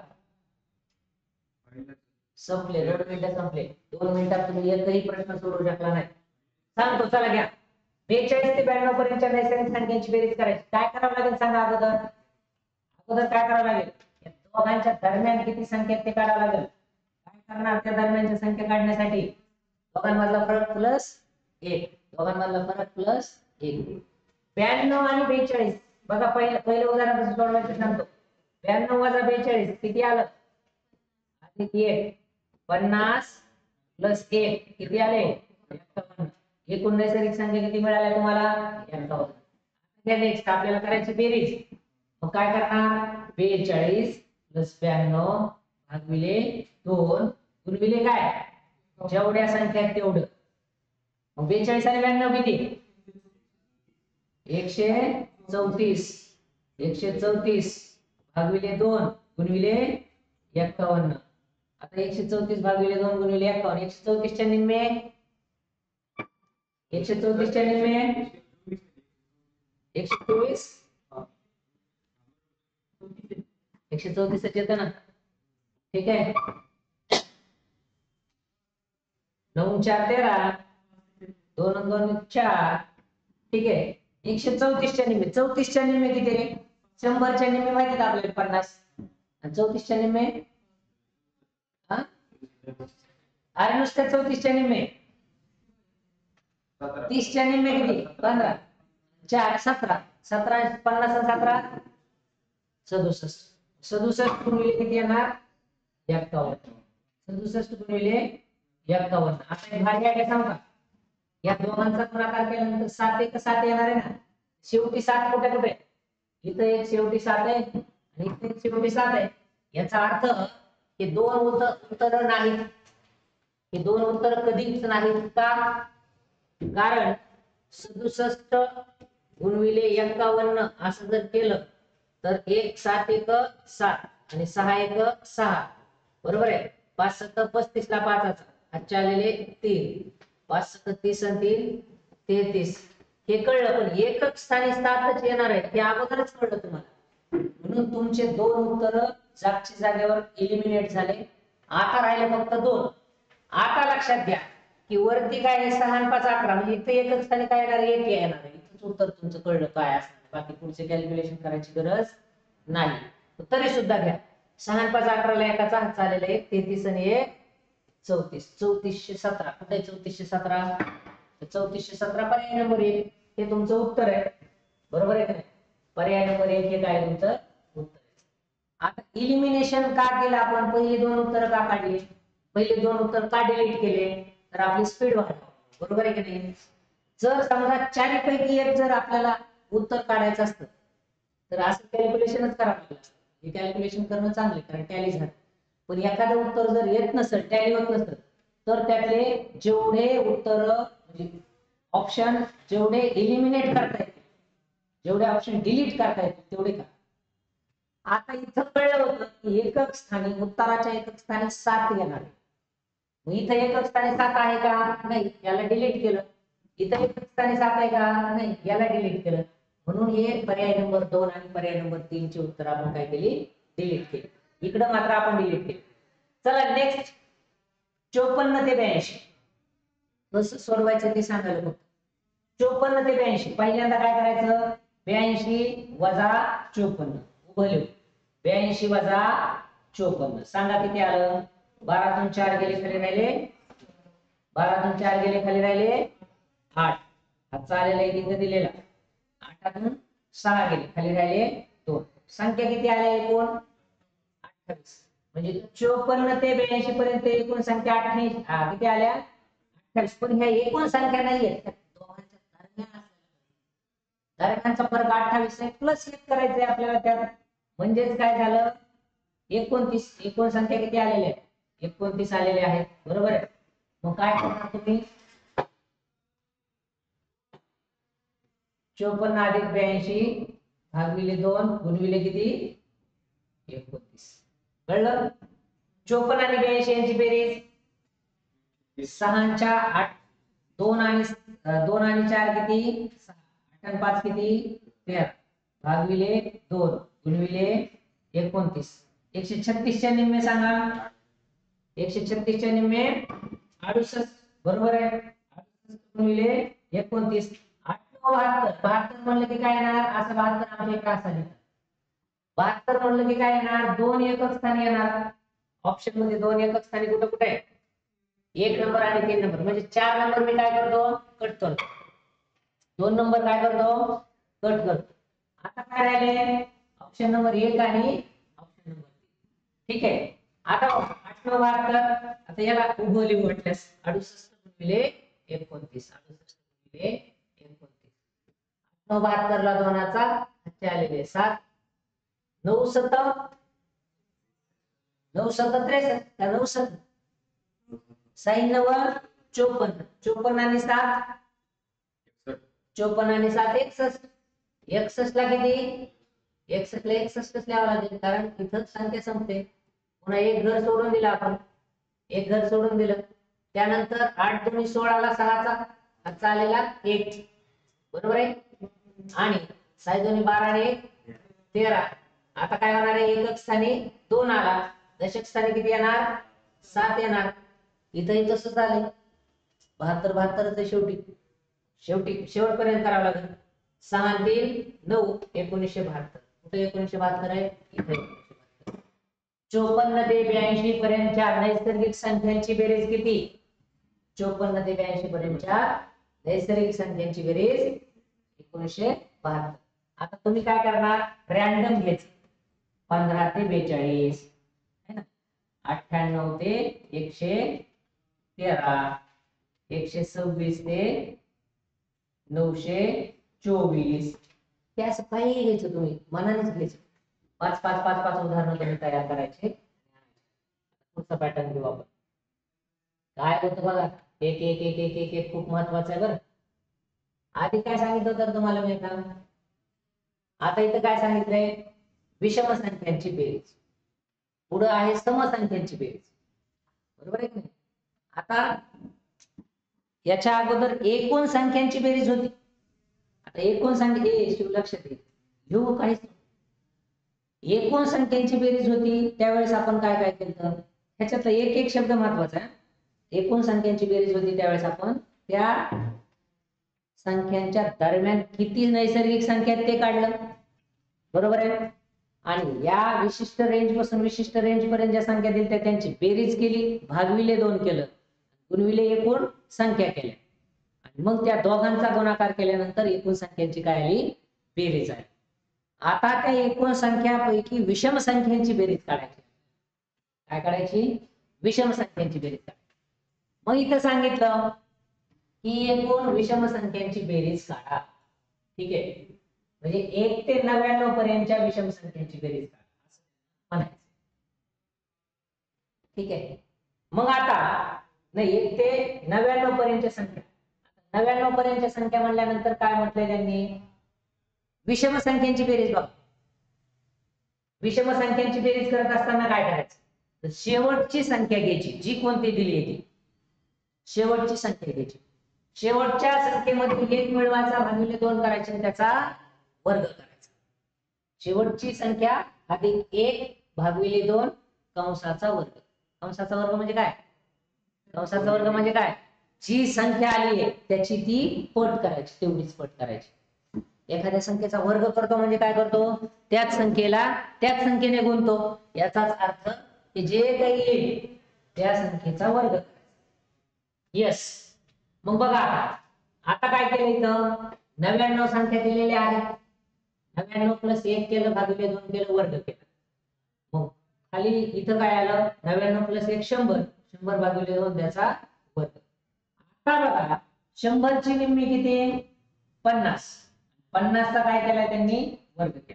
संपले 2 मिनिटं संपले. 2 मिनिटात तुम्ही एकही प्रश्न सोडवू शकला नाही. सांगतो चला घ्या. 42 ते 92 पर्यंतच्या नैसर्गिक संख्यांची बेरीज करायची. काय करावं लागेल सांगा अगोदर. अगोदर काय करावं लागेल, या दोघांच्या दरम्यान किती संख्या ते काढावं लागेल. काय करणार त्या दरम्यानच्या संख्या काढण्यासाठी, दोघांमधला फरक प्लस 1, दोघांमधला फरक प्लस 1. 92 आणि 42 बघा, पहिलं उदाहरण कसं सोडवायचं सांगतो. 92 वजा 42 किती आलं, अधिक 1. 50 प्लस 1 किती आले, 51. एकूण नैसर्गिक संख्या किती मिळाल्या तुम्हाला, 51. नेक्स्ट आपल्याला करायची बेरीज. मग काय करणार, 42 प्लस 92 भागिले 2 गुणिले काय, जेवढ्या संख्या आहेत तेवढं. मग 42 आणि 92 किती, 134. 134 भागिले 2 गुणिले 51. आता 134 भागिले 2 गुणिले 51, 134 च्या निम्मे, 134 च्या निम्मे 124, 134 येतं ना, ठीक आहे. 9 4 13, 2 2 4, ठीक आहे. 134 च्या निम्मे, 34 च्या निम्मे किती रे, 100 च्या निम्मे माहिती का आपल्याला 50, आणि 34 च्या निम्मे, हा अरे नुसतं 34 च्या निम्मे, 30 च्या निम्मे किती, 15, 4 17, 17 50 आणि 17 67. 67 गुणिले किती येणार, 51. 67 गुणिले 51. आता एक भारी आहे सांगू का, या दोघांचा गुणाकार केल्यानंतर 7 1 7 येणार आहे ना. शेवटी 7 कुठे कुठे, इथं एक शेवटी 7 आहे आणि इथे एक शेवटी 7 आहे. याचा अर्थ हे दोन उत्तर नाहीत, हे दोन उत्तर कधीच नाहीत का, कारण 67 गुणिले 51 असं जर केलं तर 1 7 1 7 आणि 6 1 6, बरोबर आहे. 5 7 35 ला 5 आजच्या आलेले 3, 5 7 30 आणि 3 33. हे कळलं, पण एकक स्थानी 7च येणार आहे हे अगोदरच कळलं तुम्हाला. म्हणून तुमचे दोन उत्तर जागच्या जागेवर एलिमिनेट झाले. आता राहिले फक्त 2. आता लक्षात घ्या की वरती काय आहे, 6 आणि 5 11, म्हणजे इथे एकक स्थानी काय येणार, 1 येणार आहे. इथंच उत्तर तुमचं कळलं काय असणार, बाकी पुढचे कॅल्क्युलेशन करायची गरज नाही. तरी सुद्धा घ्या, 6 आणि 5 11 ला एकाचा हात चाललेला आहे, 33 आणि 1 34, 3417. कुठे 3417, 3417 पर्याय नंबर 1 हे तुमचं उत्तर आहे, बरोबर आहे का नाही. पर्याय नंबर 1 हे काय तुमचं उत्तर आहे. आता इलिमिनेशन का केलं आपण, पहिली दोन उत्तर का काढली, पहिले दोन उत्तर का डिलीट केले, तर आपली स्पीड वाढली, बरोबर आहे की नाही. जर समजा चारीपैकी एक जर आपल्याला उत्तर काढायचं असतं तर असं कॅल्क्युलेशनच करावं लागलं. हे कॅल्क्युलेशन करणं चांगलं कारण टॅली झालं. पण एखादं उत्तर जर येत नसेल, टॅली होत नसेल, तर त्यातले जेवढे उत्तर म्हणजे ऑप्शन जेवढे एलिमिनेट करता येतील, जेवढे ऑप्शन डिलीट करता येतील तेवढे का. आता इथं कळलं होतं की एकक स्थानी, उत्तराच्या एकक स्थानी 7 येणार आहे. मग इथं एकक स्थानी 7 आहे का, नाही, याला डिलीट केलं. इथं एकक स्थानी 7 आहे का, नाही, याला डिलीट केलं. म्हणून हे पर्याय नंबर 2 आणि पर्याय नंबर 3 चे उत्तर आपण काय केली, डिलीट केली. इकडं मात्र आपण डिलीट केली. चला नेक्स्ट 54 ते 82 कसं सोडवायचं ते सांगायला फक्त. 54 ते 82 पहिल्यांदा काय करायचं, 82 वजा 54 उभं लिहू. 82 वजा 54 सांगा किती आलं. 12 तून 4 गेले खाली राहिले, 12 तून 4 गेले खाली राहिले 8. हातचा आलेला एक इथं दिलेला. 8 तून 6 गेले खाली राहिले 2. संख्या किती आल्या एकूण 28. म्हणजे 54 ते 82 पर्यंत एकूण संख्या 28 किती आल्या 28. पण ह्या एकूण संख्या नाहीये, दोघांच्या दरम्यानचा फरक 28 आहे, प्लस 1 करायचंय आपल्याला त्यात. म्हणजेच काय झालं 29. एकूण संख्या किती आलेल्या आहेत, 29 आलेले आहेत, बरोबर आहे. मग काय करणार तुम्ही, 54 अधिक 82 भागिले 2 गुणिले किती 29. कळलं. 54 आणि 82 यांची बेरीज 6 च्या 8, 2 आणि 4 किती 6, 8 आणि 5 किती 13 भागिले 2 गुणिले 29. 136 च्या निम्मे सांगा. 136 च्या निम्मे 68 बरोबर आहे. 68 गुणिले 29 72. 72 म्हणलं की काय येणार? असं 72 आमच्या इकडे असा लिहितात. 72 म्हणलं की काय येणार? दोन एकक स्थानी येणार. ऑप्शन मध्ये दोन एकक स्थानी कुठे कुठे आहे? 1 नंबर आणि 3 नंबर. म्हणजे 4 नंबर मी काय करतो? कट करतो. 2 नंबर काय करतो? कट करतो. आता काय राहिले? ऑप्शन नंबर 1 आणि ऑप्शन नंबर 3. ठीक आहे. आता 8 9 72. आता याला उभं लिहू म्हटल्यास 68 गुणिले 29. 68 गुणिले 29. 9 72 ला 2चा हातचे आलेले 7. 9 7 9 7 63 का 9 7 6 9 54. 54 आणि 7 54 आणि 7 61. 61 ला किती? 61 ला 61 लिहावं लागेल कारण इथं संख्या संपते. पुन्हा एक घर सोडून दिलं आपण. एक घर सोडून दिलं. त्यानंतर 8 2 16 ला 6चा हातचा आलेला 8 बरोबर आहे. आणि 6 2 12 आणि 1 13. आता काय होणार आहे? एकक स्थानी 2 आला. दशक स्थानी किती येणार? 7 येणार. इथंही तसंच झालंय. 72 72 च शेवटी शेवटपर्यंत करावं लागेल. 6 आणि 3 9 1972. कुठे 1972 आहे? इथे 54 ते 82 पर्यंतच्या नैसर्गिक संख्यांची बेरीज किती? 54 ते 82 पर्यंतच्या नैसर्गिक संख्यांची बेरीज 1972. आता तुम्ही काय करणार? रॅन्डम घ्यायचं. 15 ते 42 है ना. 98 ते 113. 126 ते 924. ते असं काही घ्यायचं तुम्ही मनानेच घ्यायचं. 5 5 5 5 उदाहरणं तुम्ही तयार करायचे. पुढचा पॅटर्न घेऊ आपण. काय होतं बघा. एक एक एक एक एक एक खूप महत्वाचं आहे बरं. आधी काय सांगितलं तर तुम्हाला माहित आहे. आता इथं काय सांगितलंय? विषम संख्यांची बेरीज. पुढे आहे समसंख्यांची बेरीज. बरोबर आहे की नाही? आता याच्या अगोदर एकूण संख्यांची बेरीज होती. आता एकूण संख्या लक्षात येईल घेऊ काहीच. एकूण संख्यांची बेरीज होती त्यावेळेस आपण काय काय केलं? ह्याच्यातला एक एक शब्द महत्वाचा आहे. एकूण संख्यांची बेरीज होती त्यावेळेस आपण त्या संख्यांच्या दरम्यान किती नैसर्गिक संख्या ते काढलं. बरोबर आहे. आणि या विशिष्ट रेंज पासून विशिष्ट रेंज पर्यंत ज्या संख्या दिल्या त्यांची बेरीज केली. भागविले 2 केलं. गुणविले एकूण संख्या केल्या. आणि मग त्या दोघांचा गुणाकार केल्यानंतर एकूण संख्यांची काय आली? बेरीज आली. आता त्या एकूण संख्यापैकी विषम संख्यांची बेरीज काढायची. काय काढायची? विषम संख्यांची बेरीज काढायची. मग इथं सांगितलं की एकूण विषम संख्यांची बेरीज काढा. ठीक आहे. म्हणजे 1 ते 99 पर्यंतच्या विषम संख्यांची बेरीज काढा असं म्हणायचं. ठीक आहे. मग आता नाही 1 ते 99 पर्यंतच्या संख्या. 99 पर्यंतच्या संख्या म्हणल्यानंतर काय म्हटलंय त्यांनी? विषम संख्यांची बेरीज बघा. विषम संख्यांची बेरीज करत असताना काय करायचं? तर शेवटची संख्या घ्यायची जी कोणती दिली आहे ती. शेवटची संख्या घ्यायची. शेवटच्या संख्येमध्ये 1 मिळवायचा भागिले 2 करायचे आणि त्याचा वर्ग करायचा. शेवटची संख्या अधिक 1 भागिले 2 कंसाचा वर्ग. कंसाचा वर्ग म्हणजे काय? कंसाचा वर्ग म्हणजे काय? जी संख्या आली आहे त्याची ती पट करायची. तेवढीच पट करायची. एखाद्या संख्येचा वर्ग करतो म्हणजे काय करतो? त्याच संख्येने गुणतो. याचाच अर्थ की जे काही येईल त्या संख्येचा वर्ग करायचा. यस. मग बघा आता काय केलं इथं? 99 संख्या दिलेल्या आहेत. 99 प्लस 1 केलं भागिले 2 केलं वर्ग केला. मग खाली इथं काय आलं? 99 प्लस 1 100. 100 भागिले 2 त्याचा वर्ग. आता बघा 100 ची निम्मी किती? 50. 50 चा काय केला त्यांनी? वर्ग केला.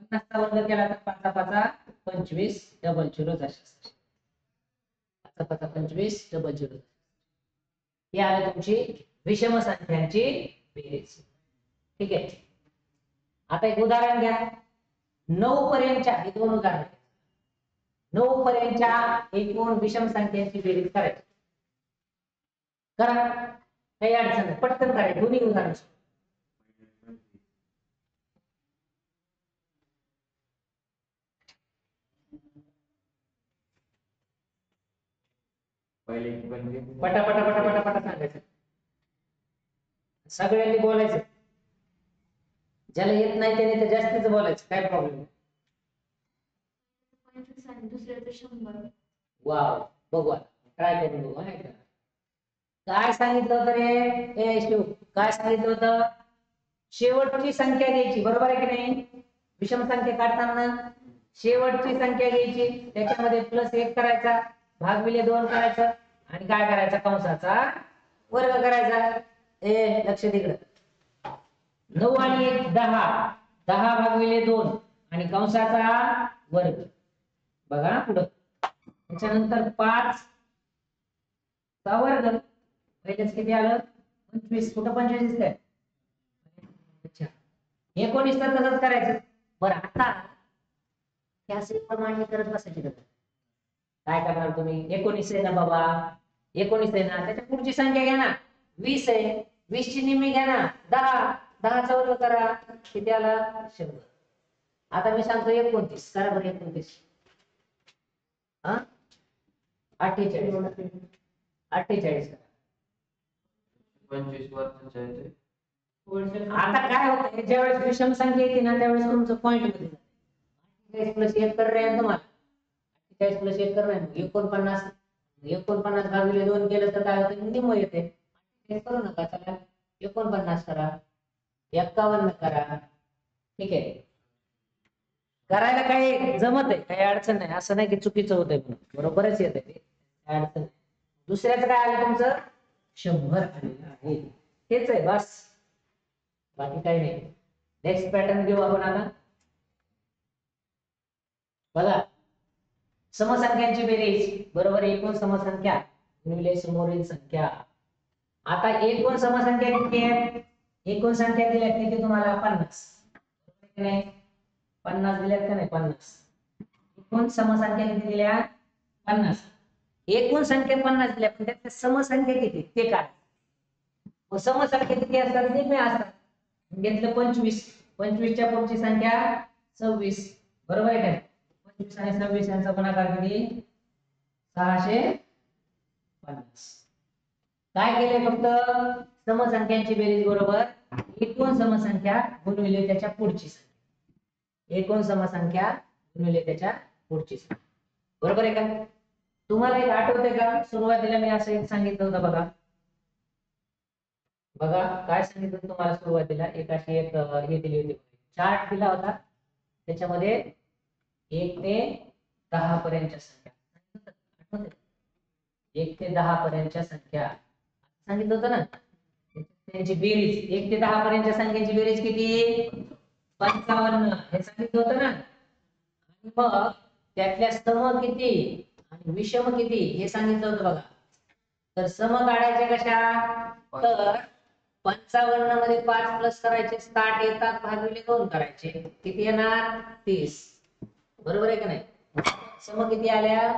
50 चा वर्ग केला तर 5 5 25 डबल 0 5 5 25 डबल 0. ही आहे तुमची विषम संख्यांची बेरीज. ठीक आहे. आता एक उदाहरण घ्या. 9 पर्यंतच्या हे दोन उदाहरण. 9 पर्यंतच्या एकूण विषम संख्यांची बेरीज करायची. करा. काही अडचण नाही. पटकन करा. दोन्ही उदाहरण. पटा पटा पटा पटा पटा सांगायचं, सगळ्यांनी बोलायचं, ज्याला येत नाही त्याने तर जास्तीच बोलायचं, काय प्रॉब्लेम. वाव, बघू आता ट्राय करून बघू. काय सांगितलं होतं रे ए शिव, काय सांगितलं होतं? शेवटची संख्या घ्यायची, बरोबर आहे की नाही? विषम संख्या काढताना शेवटची संख्या घ्यायची, त्याच्यामध्ये +1 करायचा, भागिले 2 करायचं आणि काय करायचा? कंसाचा वर्ग करायचा. ए लक्ष तिकडं, 9 आणि 1 10, 10 भागिले 2 आणि कंसाचा वर्ग. बघा पुढं, त्याच्यानंतर 5 चा वर्ग, पहिलेच किती आलं? 25. कुठं 25 दिसतंय? अच्छा, 19 तर तसंच करायचं. बरं, आता त्या प्रमाणे करत बसायचे. काय करणार तुम्ही? 19 आहे ना बाबा, 19 आहे ना, त्याच्या पुढची संख्या घ्या ना, 20 आहे, 20 ची निम्मी घ्या ना, 10, 10 चा वर्ग करा, किती आला? 100. आता मी सांगतो 29 करा बरं. 29 हा 48, 48 करा. 25 वर्षाचे आहे ते. आता काय होतं, ज्यावेळेस विषम संख्या येते ना त्यावेळेस तुमचं पॉईंट मध्ये 48 + 1 कर रे तुम्हाला, 48 + 1 कर रे 49. 49 भागिले 2 केलं तर काय होतं? निम्म येते. हे करू नका, चला 49 करा, 51 करा. ठीक आहे, करायला काही जमत आहे, काही अडचण नाही, असं नाही की चुकीचं होतंय म्हणून, बरोबरच येत आहे ते, काय अडचण नाही. दुसऱ्याचं काय आलं तुमचं? 100 आलेलं आहे, हेच आहे बस, बाकी काही नाही. नेक्स्ट पॅटर्न घेऊ आपण आता. बघा, समसंख्यांची बेरीज बरोबर एकूण समसंख्या गुणिले समोरील संख्या. आता एकूण समसंख्या किती आहे? एकूण संख्या दिल्या किती तुम्हाला? 50. 50 दिल्यात का नाही? 50. एकूण समसंख्या किती दिल्या? 50. एकूण संख्या 50 दिल्या, पण त्याच्या समसंख्या किती ते काय? समसंख्या किती असतात? निम्मे असतात. घेतलं 25, 25 च्या पुढची संख्या 26, बरोबर आहे का? 25 आणि 26 यांचा गुणाकार किती? 650. काय केले? फक्त समसंख्यांची बेरीज बरोबर एकूण समसंख्या गुणिले त्याच्या पुढची संख्या, एकूण समसंख्या गुणिले त्याच्या पुढची संख्या, बरोबर आहे का? तुम्हाला एक आठवतंय का? सुरुवातीला मी असं एक सांगितलं होतं बघा. बघा काय सांगितलं तुम्हाला सुरुवातीला, एक अशी एक हे दिली होती, चार्ट दिला होता, त्याच्यामध्ये 1 ते 10 पर्यंतच्या संख्या, 1 ते 10 पर्यंतच्या संख्या सांगितलं होतं ना, त्यांची बेरीज 1 ते 10 पर्यंतच्या संख्येची बेरीज किती? 55 हे सांगितलं होतं ना. आणि मग त्यातल्या सम किती आणि विषम किती हे सांगितलं होतं बघा. तर सम काढायचे कशा? तर 55 मध्ये 5 प्लस करायचे, 60 येतात, भागिले 2 करायचे, किती येणार? 30, बरोबर आहे का नाही? सम किती आल्या?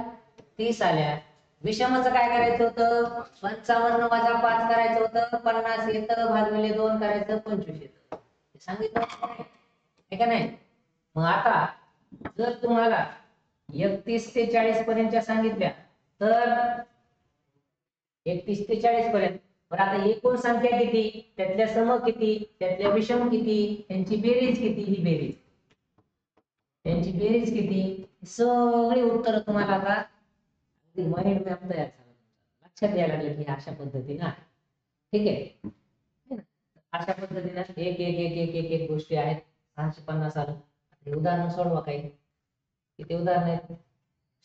30 आल्या. विषमचं काय करायचं होतं? 55 - 5 करायचं होतं, 50 येतं, भागिले 2 करायचं, 25 येतं, हे सांगितलं आहे का नाही? मग आता जर तुम्हाला 31 ते 40 पर्यंतच्या सांगितल्या तर 31 ते 40 पर्यंत, पण आता एकूण संख्या किती, त्यातल्या सम किती, त्यातल्या विषम किती, त्यांची बेरीज किती, ही बेरीज, त्यांची बेरीज किती, सगळी उत्तर तुम्हाला आता माइंड मॅप तयार झाला, लक्षात यायला लागलं की अशा पद्धतीने आहे. ठीक आहे, अशा पद्धतीने एक एक एक एक एक एक गोष्टी आहेत. 650 आलं. उदाहरण सोडवा, काही किती उदाहरण आहेत?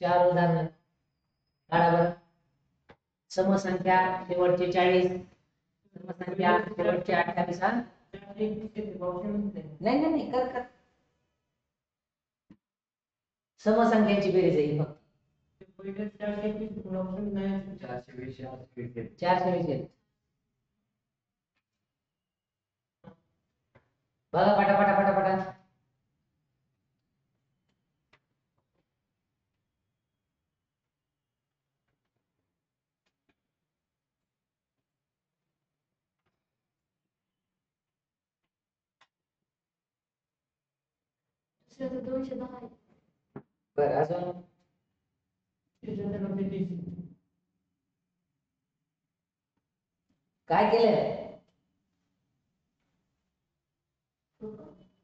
4 उदाहरण. काढा बरं. समसंख्या शेवटचे 40, समसंख्या शेवटचे 28. नाही नाही नाही, कर. समसंख्यांची बेरीज आहे फक्त 420. बघा पटा पटा पटा पटा. बरं, अजून काय केलं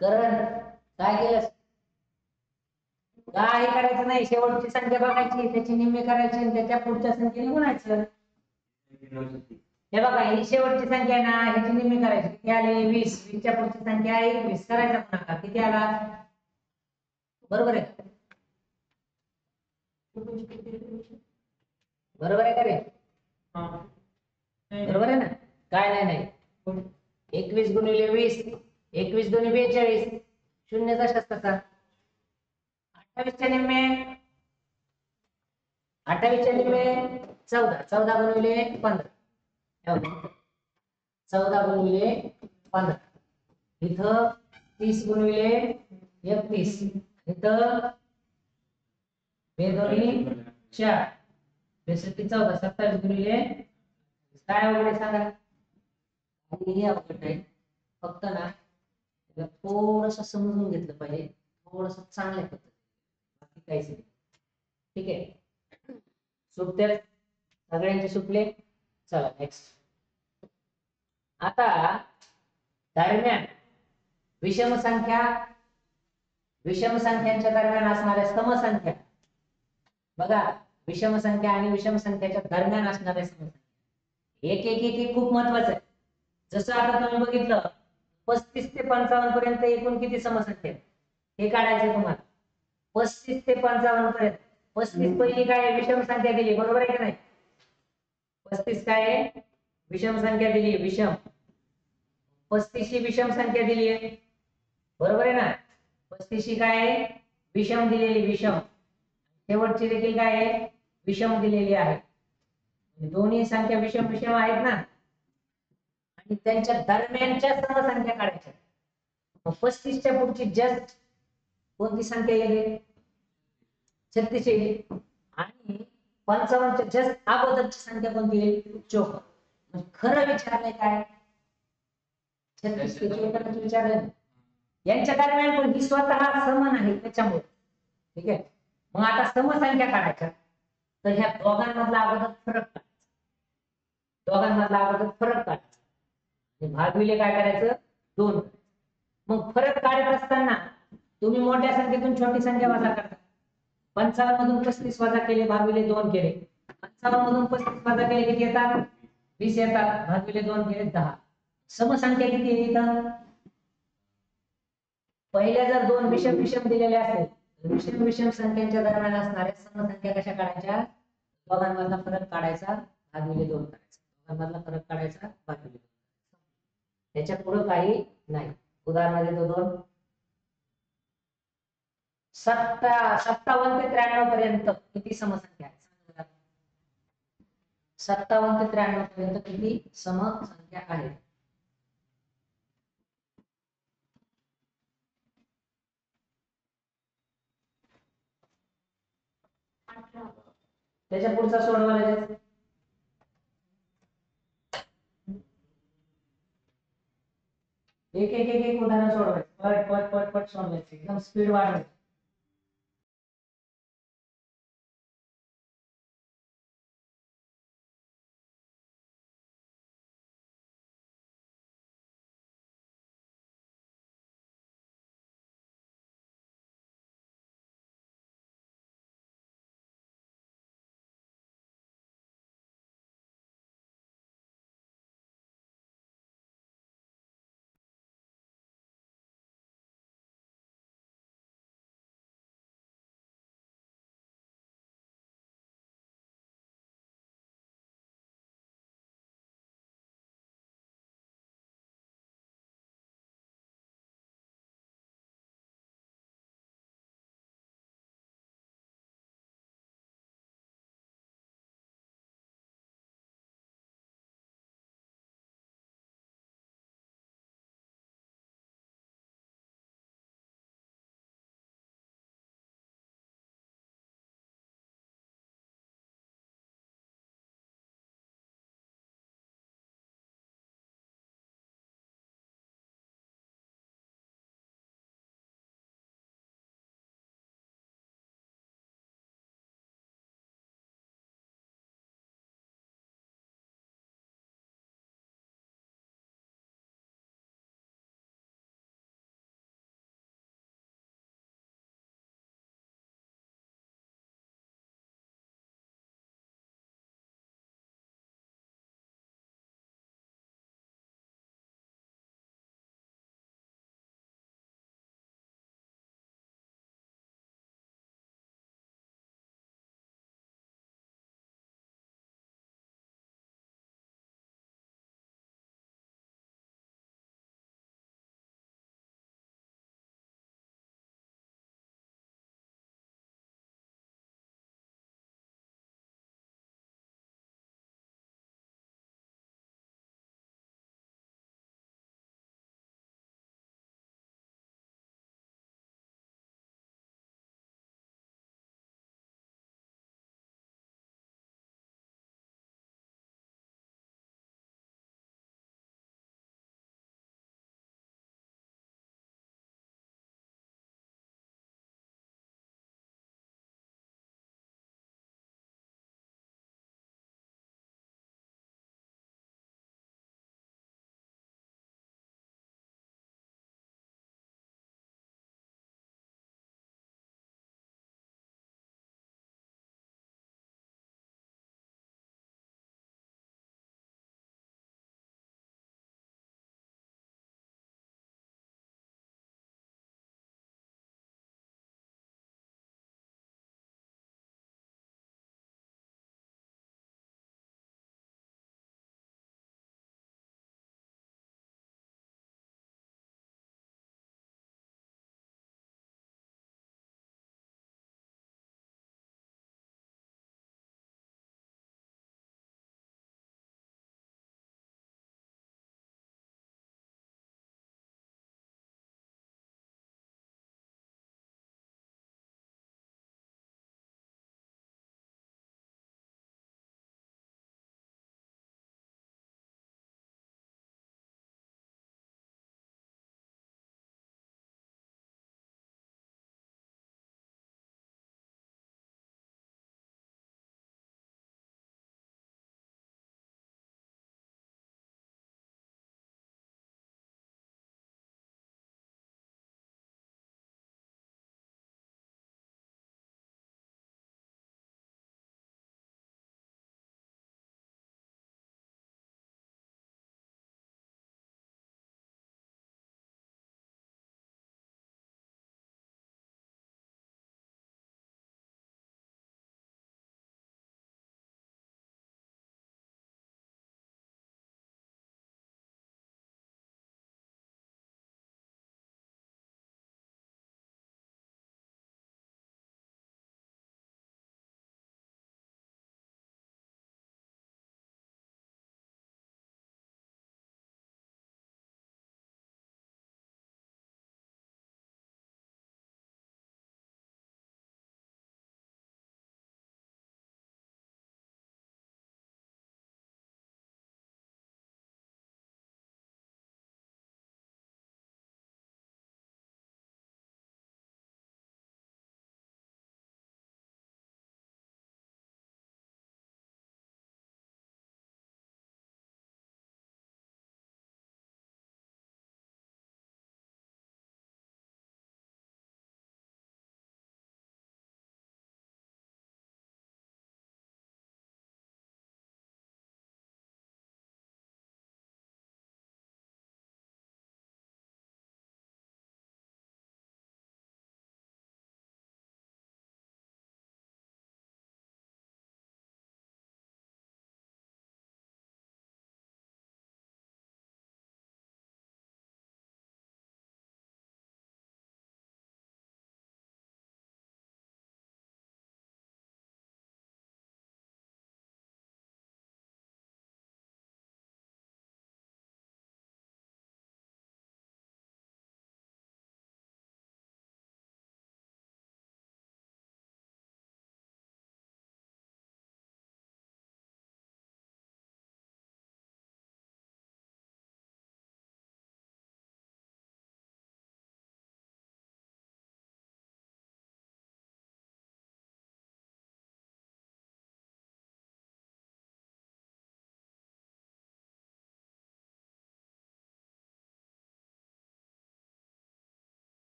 करण? काय केलं? काही करायचं नाही, शेवटची संख्या बघायची, त्याची निम्मे करायची आणि त्याच्या पुढच्या संख्येने गुणायचं. हे बघा, ही शेवटची संख्या आहे ना, ह्याची निम्मी करायची. किती आली? 20. 20 च्या पुढची संख्या आहे 21. करायचा गुणाकार. किती आला? बरोबर आहे का? बरोबर आहे का रे? बरोबर आहे ना? काय नाही नाही. 21 गुणिले 20, 21 दुनी 42, शून्य कशाच तसा. 28 च्या निम्मे, 28 च्या निम्मे 14, 14 गुणिले 15, 14 गुणिले 15. इथं 30 गुणिले 31, इथं 2 दोन्ही 4, 14, 27 गुणिले काय वगैरे सांगा. काही अवघड नाही, फक्त ना थोडस समजून घेतलं पाहिजे, थोडस चांगल्या पद्धतीने, बाकी काहीच नाही. ठीक आहे, सुटते सगळ्यांचे सुटले. चला नेक्स्ट. आता दरम्यान विषम संख्यांच्या दरम्यान असणाऱ्या समसंख्या बघा. विषम संख्या आणि विषम संख्याच्या दरम्यान असणाऱ्या समसंख्या एक एक एक खूप महत्वाचं आहे. जसं आता तुम्ही बघितलं 35 ते 55 पर्यंत एकूण किती समसंख्या हे काढायचे तुम्हाला. 35 ते 55 पर्यंत 35 पहिली काय विषम संख्या दिली, बरोबर आहे का नाही? 35 काय विषम संख्या दिली, विषम. 35 ही विषम संख्या दिली आहे, बरोबर आहे ना? 35 ही काय विषम दिलेली, विषम. शेवटची देखील काय आहे विषम दिलेली आहे. दोन्ही संख्या विषम विषम आहेत ना, आणि त्यांच्या दरम्यानच्या समसंख्या काढायच्या. 35 च्या पुढची जस्ट कोणती संख्या येईल? 36 येईल. आणि 55 च्या जस्ट अगोदरची संख्या कोणती येईल? 54. खरं विचारलंय काय? 36 ते 54 विचारलंय. यांच्या दरम्यान पण ही स्वतः समान आहे त्याच्यामुळे. ठीक आहे, मग आता समसंख्या काढायच्या, तर ह्या दोघांमधला अगोदर फरक काढायचा. भागविले काय करायचं? 2. मग फरक काढत असताना तुम्ही मोठ्या संख्येतून छोटी संख्या वजा करता. 55 मधून 35 वजा केले, भागविले 2 केले. 55 मधून 35 वजा केले किती येतात? 20 येतात. भागविले 2 केले 10. समसंख्या किती येतात? पहिल्या जर 2 विषम विषम दिलेल्या असेल, विषम विषम संख्यांच्या दरम्यान असणाऱ्या समसंख्या कशा काढायच्या? दोघांमधला फरक काढायचा, भागविले 2 करायचा. दोघांमधला फरक काढायचा, भागविले 2. त्याच्या पुढे काही नाही. उदाहरण देतो 2. 57 ते 93 पर्यंत किती समसंख्या आहेत? 57 ते 93 पर्यंत किती समसंख्या आहेत? त्याच्या पुढचा सोडवायचा. एक एक एक एक उदाहरण सोडवायचं. पट पट पट पट सोडवायचं, एकदम स्पीड वाढवायची.